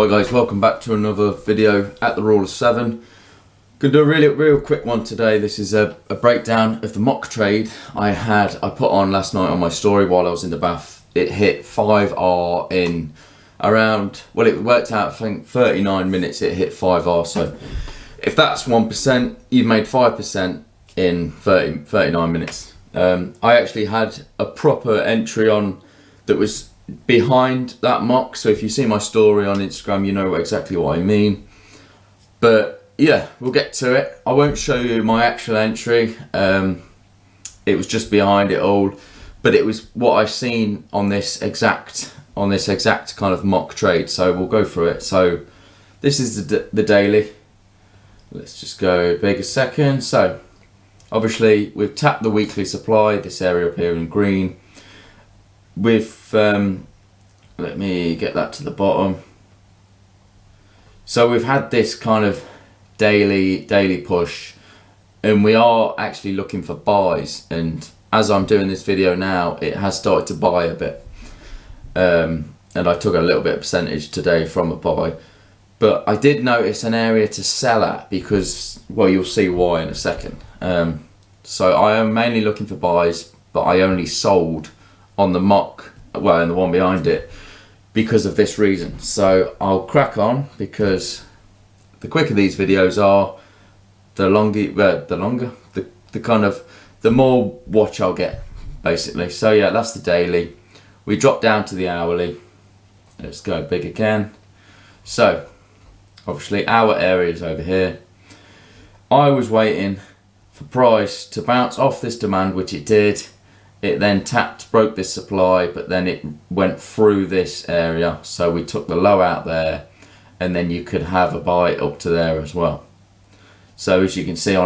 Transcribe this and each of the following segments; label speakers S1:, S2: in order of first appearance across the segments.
S1: Right guys, welcome back to another video at the rule of 7. Gonna do a real quick one today. This is a breakdown of the mock trade I put on last night on my story while I was in the bath. It hit 5R in around, well, it worked out I think 39 minutes it hit 5R. So if that's 1%, you've made 5% in 39 minutes. I actually had a proper entry on that was behind that mock, so if you see my story on Instagram you know exactly what I mean. But yeah, we'll get to it. I won't show you my actual entry, it was just behind it all, but it was what I've seen on this exact kind of mock trade, so we'll go through it. So this is the daily. Let's just go big a second. So obviously we've tapped the weekly supply, this area up here in green. Let me get that to the bottom. So we've had this kind of daily push, and we are actually looking for buys, and as I'm doing this video now it has started to buy a bit, and I took a little bit of percentage today from a buy, but I did notice an area to sell at because, well, you'll see why in a second. So I am mainly looking for buys, but I only sold on the mock, well, and the one behind it, because of this reason. So I'll crack on, because the quicker these videos are, the more watch I'll get, basically. So yeah, that's the daily. We drop down to the hourly. Let's go big again. So obviously our area is over here. I was waiting for price to bounce off this demand, which it did. It then broke this supply, but then it went through this area. So we took the low out there, and then you could have a buy up to there as well. So as you can see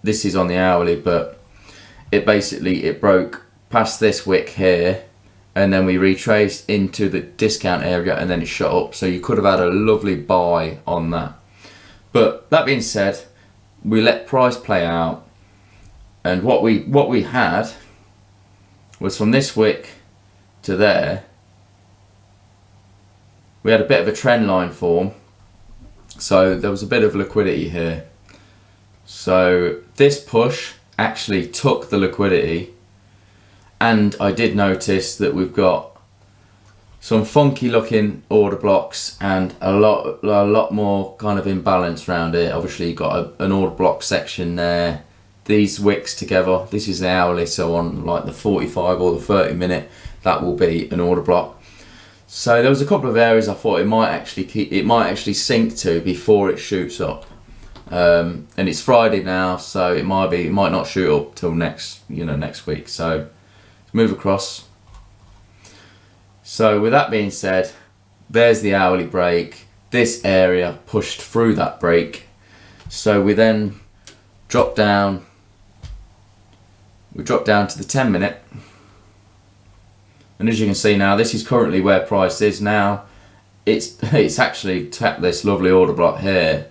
S1: this is on the hourly, but it broke past this wick here, and then we retraced into the discount area, and then it shot up. So you could have had a lovely buy on that. But that being said, we let price play out, and what we had was from this wick to there, we had a bit of a trend line form, so there was a bit of liquidity here. So this push actually took the liquidity, and I did notice that we've got some funky looking order blocks and a lot more kind of imbalance around here. Obviously you've got an order block section there. These wicks together, this is the hourly, so on like the 45 or the 30 minute, that will be an order block. So there was a couple of areas I thought it might actually sink to before it shoots up, and it's Friday now, so it might not shoot up till next week. So let's move across. So with that being said, there's the hourly break. This area pushed through that break, so we then dropped down. We dropped down to the 10 minute, and as you can see now, this is currently where price is now. It's actually tapped this lovely order block here,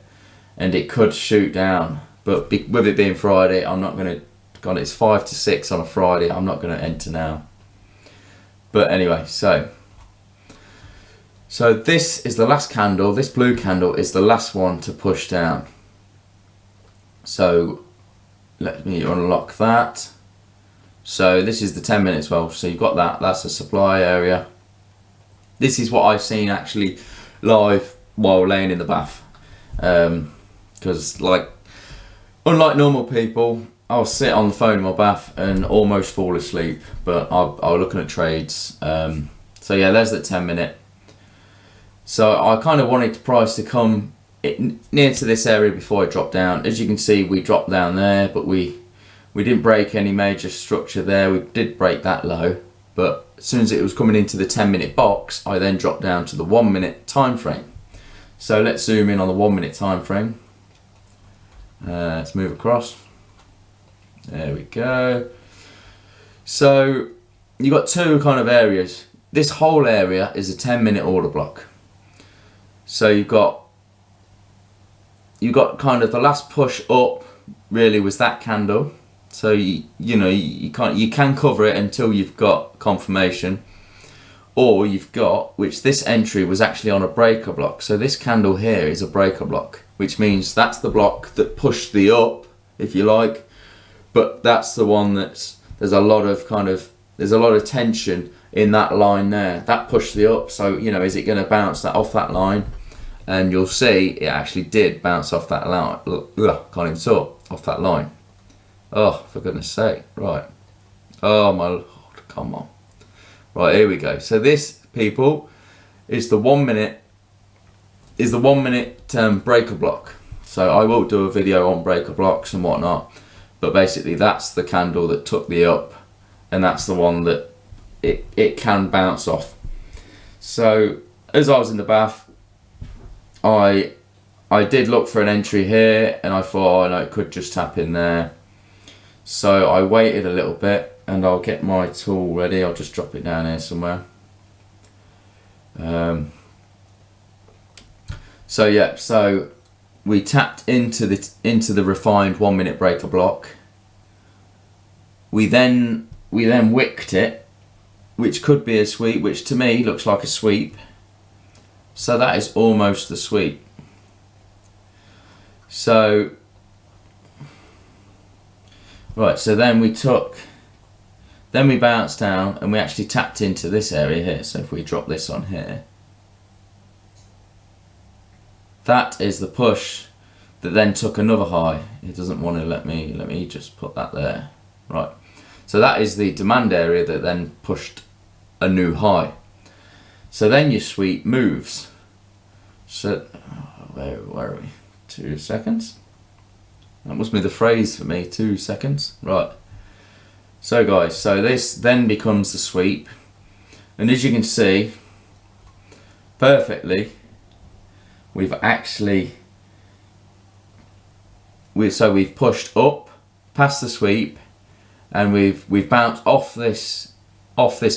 S1: and it could shoot down, but with it being Friday, I'm not going to, it's 5 to 6 on a Friday, I'm not going to enter now. But anyway, so this is the last candle. This blue candle is the last one to push down. So let me unlock that. So this is the 10 minutes. Well, so you've got that's the supply area. This is what I've seen actually live while laying in the bath, because unlike normal people, I'll sit on the phone in my bath and almost fall asleep, but I'll looking at trades. So yeah, there's the 10 minute. So I kind of wanted the price to come near to this area before I drop down. As you can see, we dropped down there, but we didn't break any major structure there. We did break that low, but as soon as it was coming into the 10 minute box, I then dropped down to the 1 minute time frame. So let's zoom in on the 1 minute time frame. Let's move across. There we go. So you've got two kind of areas. This whole area is a 10 minute order block. So you've got kind of the last push up really was that candle. So you can cover it until you've got confirmation. or you've got, which this entry was actually on a breaker block. So this candle here is a breaker block, which means that's the block that pushed the up, if you like, but that's the one that's, there's a lot of tension in that line there. That pushed the up, so you know, is it going to bounce that off that line? And you'll see it actually did bounce off that line. Can't even talk, off that line. Oh, for goodness sake, right. Oh my Lord, come on. Right, here we go. So this, people, is the 1 minute breaker block. So I will do a video on breaker blocks and whatnot, but basically that's the candle that took the up, and that's the one that it can bounce off. So as I was in the bath, I did look for an entry here, and I thought, oh, no, it could just tap in there. So I waited a little bit, and I'll get my tool ready. I'll just drop it down here somewhere. So yeah, so we tapped into the refined 1 minute breaker block. We then wicked it, which could be a sweep, which to me looks like a sweep. So that is almost the sweep. So, right, so then we bounced down and we actually tapped into this area here. So if we drop this on here, that is the push that then took another high. It doesn't want to let me just put that there. Right, so that is the demand area that then pushed a new high. So then your sweep moves. So where are we? 2 seconds. That must be the phrase for me. 2 seconds. Right. So guys, so this then becomes the sweep, and as you can see perfectly, we've pushed up past the sweep, and we've bounced off this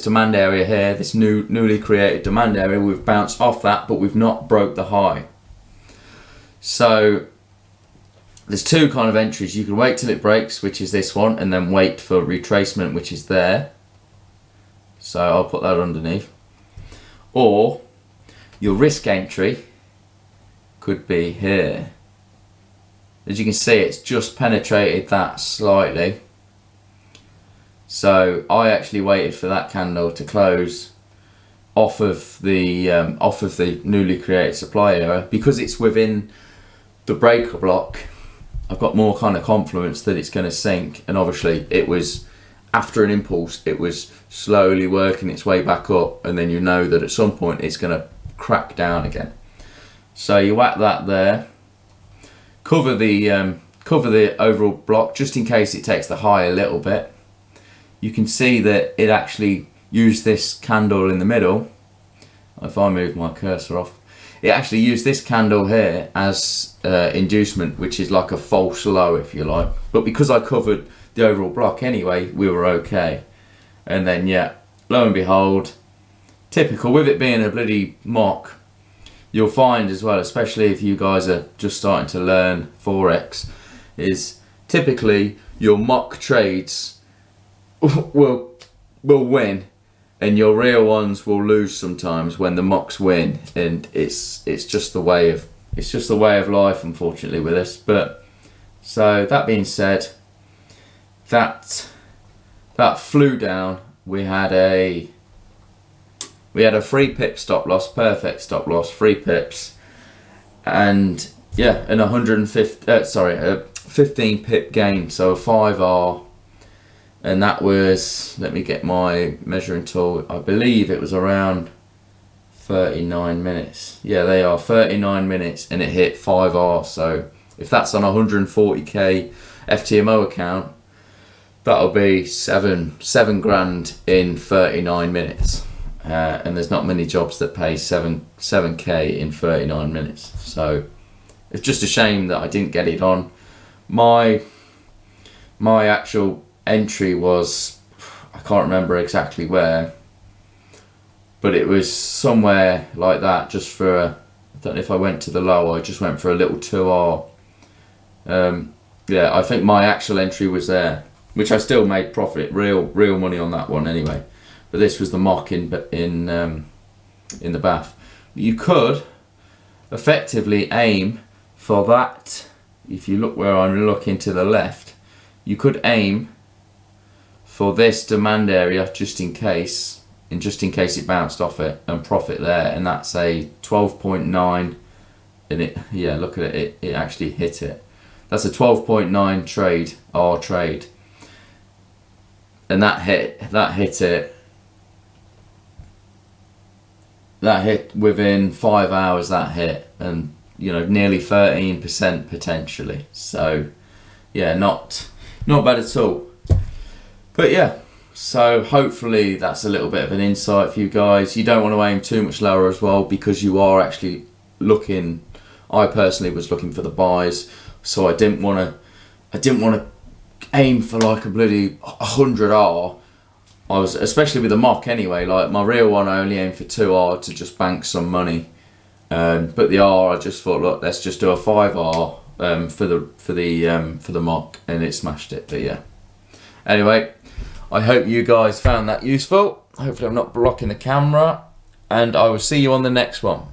S1: demand area here, this newly created demand area. We've bounced off that, but we've not broke the high. So there's two kind of entries. You can wait till it breaks, which is this one, and then wait for retracement, which is there. So I'll put that underneath. Or your risk entry could be here. As you can see, it's just penetrated that slightly. So I actually waited for that candle to close off of the newly created supply area. Because it's within the breaker block, I've got more kind of confidence that it's going to sink. And obviously it was, after an impulse, it was slowly working its way back up, and then you know that at some point it's going to crack down again. So you whack that there, cover the overall block just in case it takes the high a little bit. You can see that it actually used this candle in the middle. If I move my cursor off, it actually used this candle here as inducement, which is like a false low, if you like. But because I covered the overall block anyway, we were okay. And then yeah, lo and behold, typical, with it being a bloody mock, you'll find as well, especially if you guys are just starting to learn Forex, is typically your mock trades will win, and your real ones will lose sometimes when the mocks win, and it's just the way of life, unfortunately, with this. But so that being said, that flew down. We had a 3 pip stop loss, perfect stop loss, 3 pips, and yeah, an 15 pip gain, so a 5R. And that was, let me get my measuring tool, I believe it was around 39 minutes. Yeah, they are 39 minutes, and it hit 5R. So if that's on a 140k FTMO account, that'll be seven grand in 39 minutes. And there's not many jobs that pay 7k in 39 minutes. So it's just a shame that I didn't get it on. My actual entry was, I can't remember exactly where, but it was somewhere like that, just for I don't know if I went to the low, I just went for a little 2R. Yeah, I think my actual entry was there, which I still made profit, real money on that one anyway. but this was the mock in the bath. You could effectively aim for that. If you look where I'm looking to the left, you could aim for this demand area just in case it bounced off it, and profit there. And that's a 12.9, and it, yeah, look at it, it actually hit it. That's a 12.9 trade, R trade, and that hit it. That hit within 5 hours. That hit, and you know, nearly 13% potentially. So yeah, not bad at all. But yeah, so hopefully that's a little bit of an insight for you guys. You don't want to aim too much lower as well, because you are actually looking. I personally was looking for the buys, so I didn't want to aim for like a bloody 100R. I was, especially with the mock anyway. Like my real one, I only aimed for 2R to just bank some money. But the R, I just thought, look, let's just do a 5R for the mock, and it smashed it. But yeah. Anyway, I hope you guys found that useful. Hopefully I'm not blocking the camera, and I will see you on the next one.